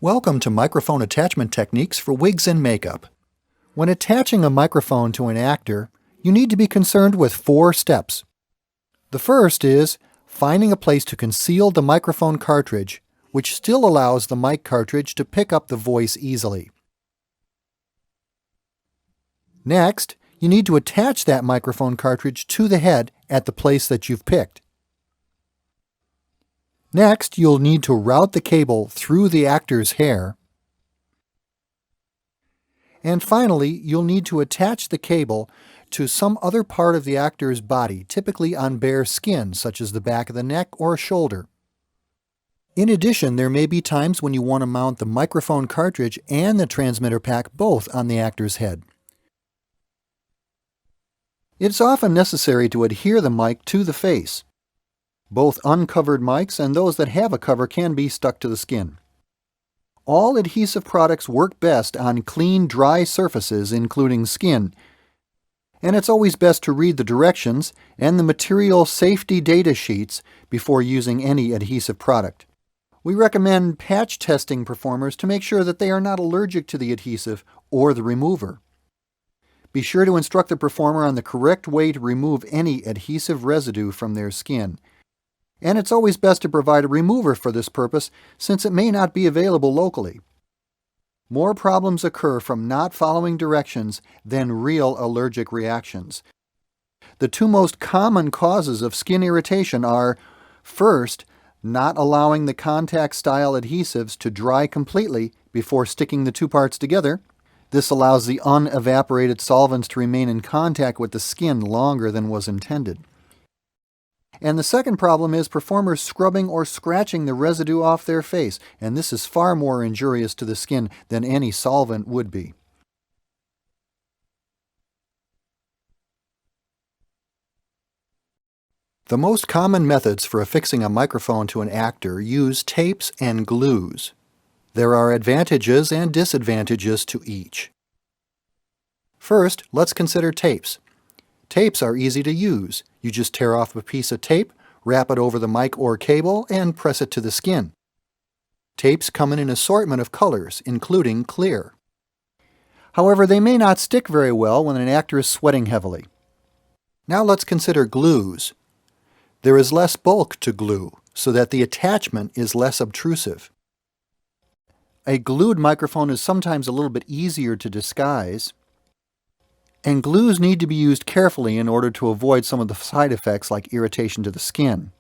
Welcome to Microphone Attachment Techniques for Wigs and Makeup. When attaching a microphone to an actor, you need to be concerned with 4 steps. The first is finding a place to conceal the microphone cartridge, which still allows the mic cartridge to pick up the voice easily. Next, you need to attach that microphone cartridge to the head at the place that you've picked. Next, you'll need to route the cable through the actor's hair. And finally, you'll need to attach the cable to some other part of the actor's body, typically on bare skin, such as the back of the neck or shoulder. In addition, there may be times when you want to mount the microphone cartridge and the transmitter pack both on the actor's head. It's often necessary to adhere the mic to the face. Both uncovered mics and those that have a cover can be stuck to the skin. All adhesive products work best on clean, dry surfaces, including skin. And it's always best to read the directions and the material safety data sheets before using any adhesive product. We recommend patch testing performers to make sure that they are not allergic to the adhesive or the remover. Be sure to instruct the performer on the correct way to remove any adhesive residue from their skin. And it's always best to provide a remover for this purpose, since it may not be available locally. More problems occur from not following directions than real allergic reactions. The 2 most common causes of skin irritation are, first, not allowing the contact-style adhesives to dry completely before sticking the 2 parts together. This allows the unevaporated solvents to remain in contact with the skin longer than was intended. And the second problem is performers scrubbing or scratching the residue off their face, and this is far more injurious to the skin than any solvent would be. The most common methods for affixing a microphone to an actor use tapes and glues. There are advantages and disadvantages to each. First, let's consider tapes. Tapes are easy to use. You just tear off a piece of tape, wrap it over the mic or cable, and press it to the skin. Tapes come in an assortment of colors, including clear. However, they may not stick very well when an actor is sweating heavily. Now let's consider glues. There is less bulk to glue, so that the attachment is less obtrusive. A glued microphone is sometimes a little bit easier to disguise, and glues need to be used carefully in order to avoid some of the side effects like irritation to the skin.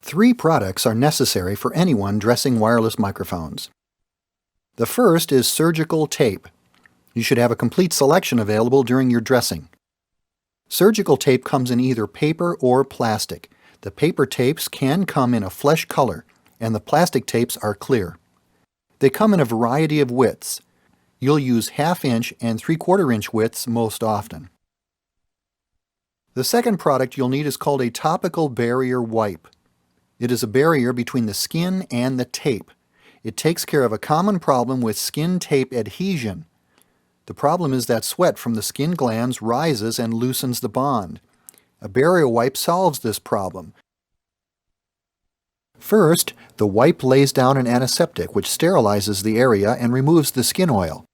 Three products are necessary for anyone dressing wireless microphones. The first is surgical tape. You should have a complete selection available during your dressing. Surgical tape comes in either paper or plastic. The paper tapes can come in a flesh color, and the plastic tapes are clear. They come in a variety of widths. You'll use 1/2 inch and 3/4 inch widths most often. The second product you'll need is called a topical barrier wipe. It is a barrier between the skin and the tape. It takes care of a common problem with skin tape adhesion. The problem is that sweat from the skin glands rises and loosens the bond. A barrier wipe solves this problem. First, the wipe lays down an antiseptic which sterilizes the area and removes the skin oil.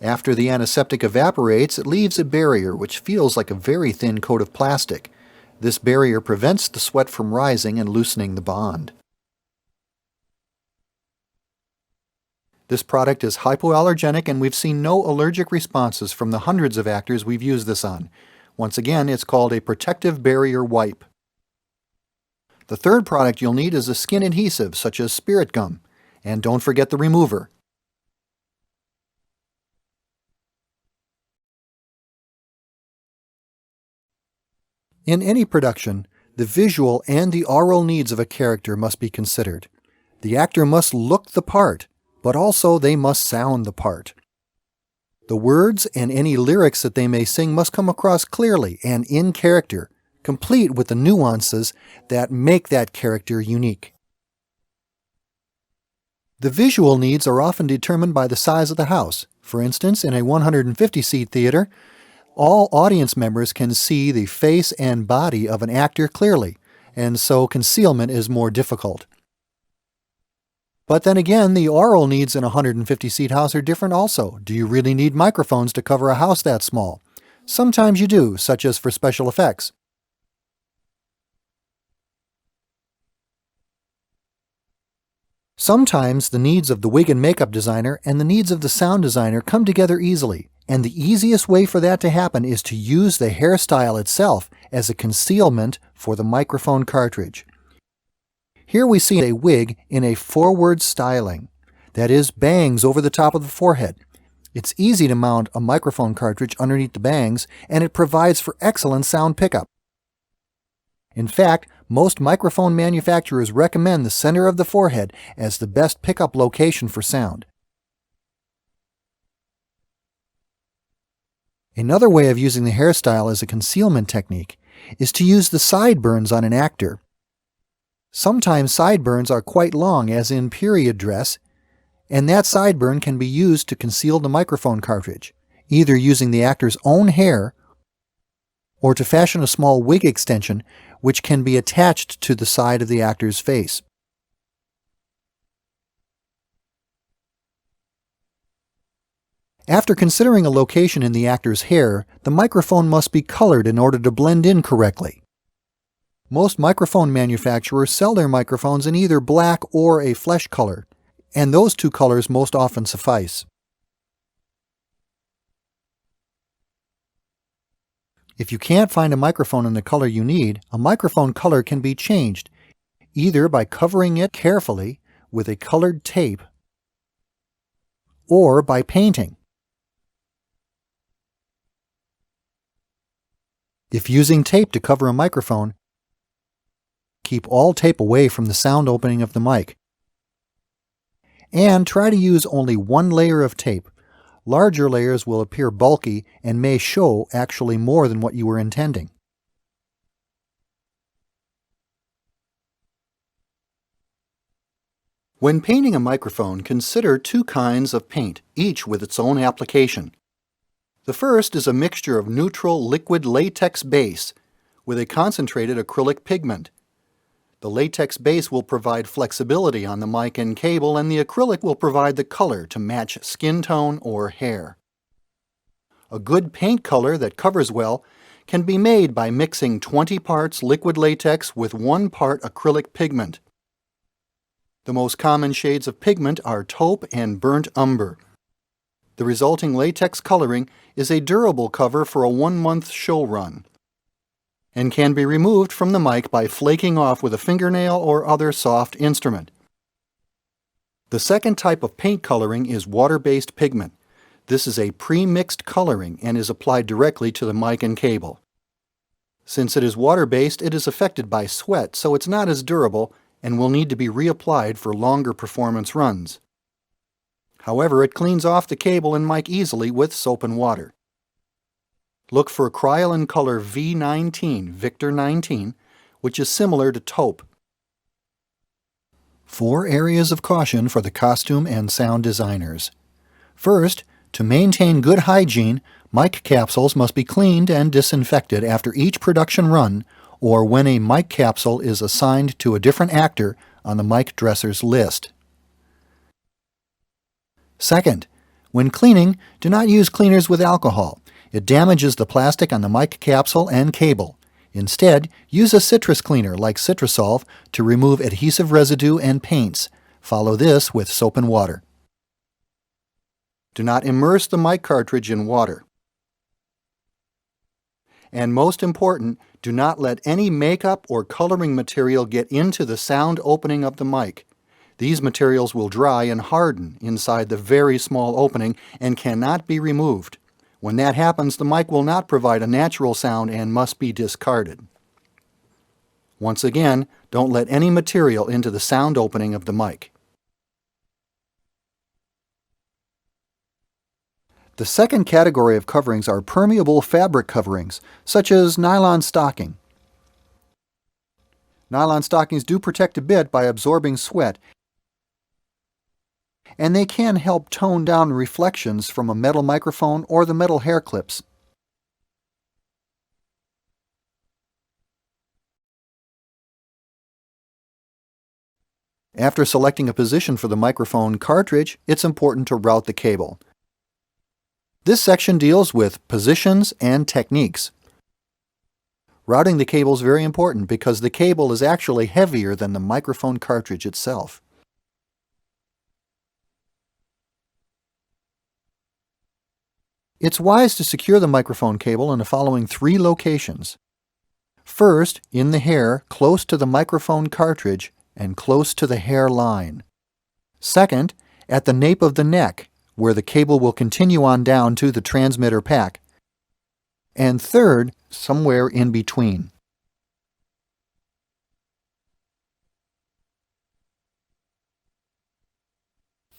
After the antiseptic evaporates, it leaves a barrier which feels like a very thin coat of plastic. This barrier prevents the sweat from rising and loosening the bond. This product is hypoallergenic, and we've seen no allergic responses from the hundreds of actors we've used this on. Once again, it's called a protective barrier wipe. The third product you'll need is a skin adhesive, such as spirit gum. And don't forget the remover. In any production, the visual and the aural needs of a character must be considered. The actor must look the part, but also they must sound the part. The words and any lyrics that they may sing must come across clearly and in character, complete with the nuances that make that character unique. The visual needs are often determined by the size of the house. For instance, in a 150-seat theater, all audience members can see the face and body of an actor clearly, and so concealment is more difficult. But then again, the aural needs in a 150-seat house are different also. Do you really need microphones to cover a house that small? Sometimes you do, such as for special effects. Sometimes the needs of the wig and makeup designer and the needs of the sound designer come together easily, and the easiest way for that to happen is to use the hairstyle itself as a concealment for the microphone cartridge. Here we see a wig in a forward styling, that is, bangs over the top of the forehead. It's easy to mount a microphone cartridge underneath the bangs, and it provides for excellent sound pickup. In fact, most microphone manufacturers recommend the center of the forehead as the best pickup location for sound. Another way of using the hairstyle as a concealment technique is to use the sideburns on an actor. Sometimes sideburns are quite long, as in period dress, and that sideburn can be used to conceal the microphone cartridge, either using the actor's own hair or to fashion a small wig extension which can be attached to the side of the actor's face. After considering a location in the actor's hair, the microphone must be colored in order to blend in correctly. Most microphone manufacturers sell their microphones in either black or a flesh color, and those two colors most often suffice. If you can't find a microphone in the color you need, a microphone color can be changed, either by covering it carefully with a colored tape or by painting. If using tape to cover a microphone, keep all tape away from the sound opening of the mic. And try to use only one layer of tape. Larger layers will appear bulky and may show actually more than what you were intending. When painting a microphone, consider two kinds of paint, each with its own application. The first is a mixture of neutral liquid latex base with a concentrated acrylic pigment. The latex base will provide flexibility on the mic and cable, and the acrylic will provide the color to match skin tone or hair. A good paint color that covers well can be made by mixing 20 parts liquid latex with 1 part acrylic pigment. The most common shades of pigment are taupe and burnt umber. The resulting latex coloring is a durable cover for a 1-month show run, and can be removed from the mic by flaking off with a fingernail or other soft instrument. The second type of paint coloring is water-based pigment. This is a pre-mixed coloring and is applied directly to the mic and cable. Since it is water-based, it is affected by sweat, so it's not as durable and will need to be reapplied for longer performance runs. However, it cleans off the cable and mic easily with soap and water. Look for Kryolan color V19, Victor 19, which is similar to taupe. 4 areas of caution for the costume and sound designers. First, to maintain good hygiene, mic capsules must be cleaned and disinfected after each production run or when a mic capsule is assigned to a different actor on the mic dresser's list. Second, when cleaning, do not use cleaners with alcohol. It damages the plastic on the mic capsule and cable. Instead, use a citrus cleaner like Citrusolve to remove adhesive residue and paints. Follow this with soap and water. Do not immerse the mic cartridge in water. And most important, do not let any makeup or coloring material get into the sound opening of the mic. These materials will dry and harden inside the very small opening and cannot be removed. When that happens, the mic will not provide a natural sound and must be discarded. Once again, don't let any material into the sound opening of the mic. The second category of coverings are permeable fabric coverings, such as nylon stocking. Nylon stockings do protect a bit by absorbing sweat, and they can help tone down reflections from a metal microphone or the metal hair clips. After selecting a position for the microphone cartridge, it's important to route the cable. This section deals with positions and techniques. Routing the cable is very important because the cable is actually heavier than the microphone cartridge itself. It's wise to secure the microphone cable in the following 3 locations. First, in the hair, close to the microphone cartridge and close to the hair line. Second, at the nape of the neck, where the cable will continue on down to the transmitter pack. And third, somewhere in between.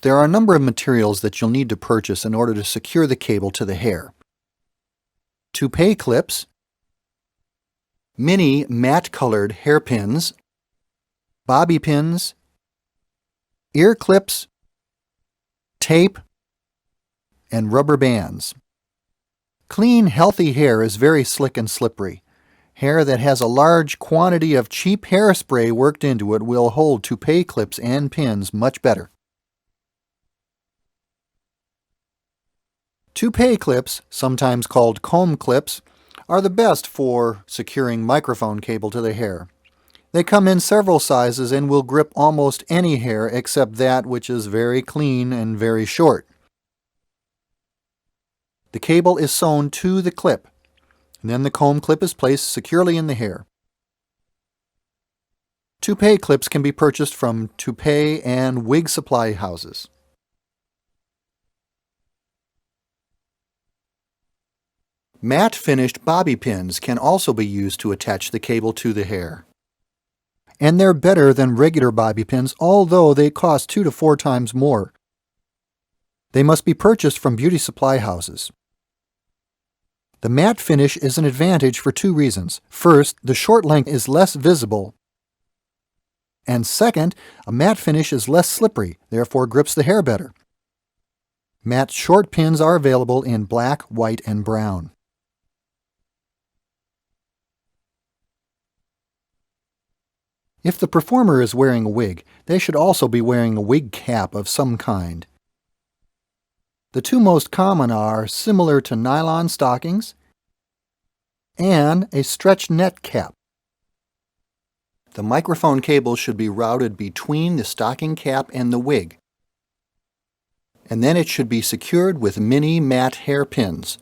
There are a number of materials that you'll need to purchase in order to secure the cable to the hair. Toupee clips, mini matte-colored hairpins, bobby pins, ear clips, tape, and rubber bands. Clean, healthy hair is very slick and slippery. Hair that has a large quantity of cheap hairspray worked into it will hold toupee clips and pins much better. Toupee clips, sometimes called comb clips, are the best for securing microphone cable to the hair. They come in several sizes and will grip almost any hair except that which is very clean and very short. The cable is sewn to the clip, and then the comb clip is placed securely in the hair. Toupee clips can be purchased from toupee and wig supply houses. Matte finished bobby pins can also be used to attach the cable to the hair. And they're better than regular bobby pins, although they cost 2 to 4 times more. They must be purchased from beauty supply houses. The matte finish is an advantage for 2 reasons. First, the short length is less visible. And second, a matte finish is less slippery, therefore grips the hair better. Matte short pins are available in black, white, and brown. If the performer is wearing a wig, they should also be wearing a wig cap of some kind. The 2 most common are similar to nylon stockings and a stretch net cap. The microphone cable should be routed between the stocking cap and the wig, and then it should be secured with mini matte hair pins.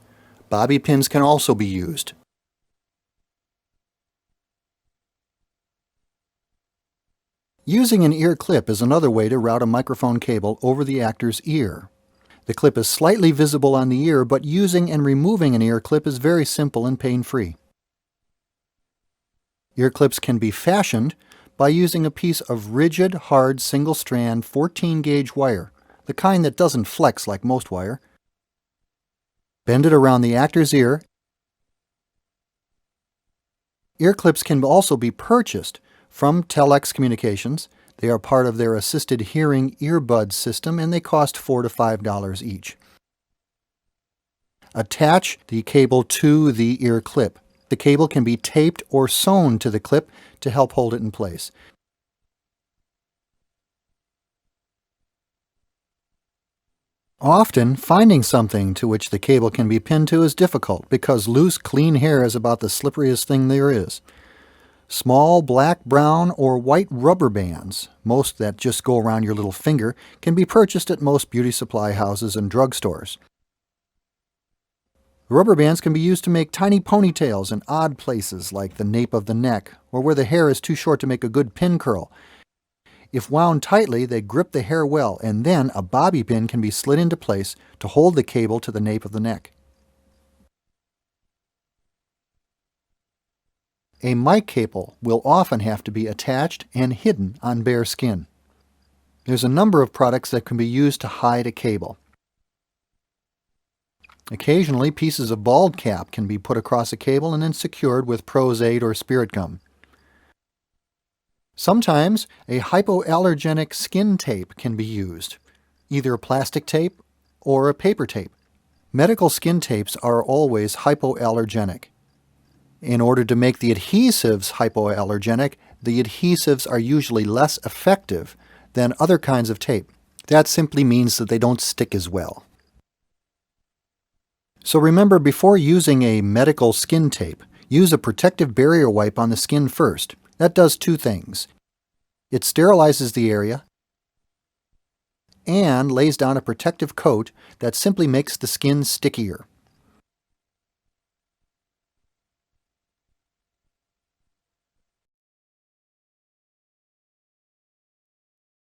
Bobby pins can also be used. Using an ear clip is another way to route a microphone cable over the actor's ear. The clip is slightly visible on the ear, but using and removing an ear clip is very simple and pain-free. Ear clips can be fashioned by using a piece of rigid, hard, single-strand 14-gauge wire, the kind that doesn't flex like most wire. Bend it around the actor's ear. Ear clips can also be purchased from Telex Communications. They are part of their assisted hearing earbud system and they cost $4 to $5 each. Attach the cable to the ear clip. The cable can be taped or sewn to the clip to help hold it in place. Often, finding something to which the cable can be pinned to is difficult because loose, clean hair is about the slipperiest thing there is. Small black, brown, or white rubber bands, most that just go around your little finger, can be purchased at most beauty supply houses and drugstores. Rubber bands can be used to make tiny ponytails in odd places like the nape of the neck or where the hair is too short to make a good pin curl. If wound tightly, they grip the hair well, and then a bobby pin can be slid into place to hold the cable to the nape of the neck. A mic cable will often have to be attached and hidden on bare skin. There's a number of products that can be used to hide a cable. Occasionally, pieces of bald cap can be put across a cable and then secured with Prozade or spirit gum. Sometimes a hypoallergenic skin tape can be used, either plastic tape or a paper tape. Medical skin tapes are always hypoallergenic. In order to make the adhesives hypoallergenic, the adhesives are usually less effective than other kinds of tape. That simply means that they don't stick as well. So remember, before using a medical skin tape, use a protective barrier wipe on the skin first. That does two things. It sterilizes the area and lays down a protective coat that simply makes the skin stickier.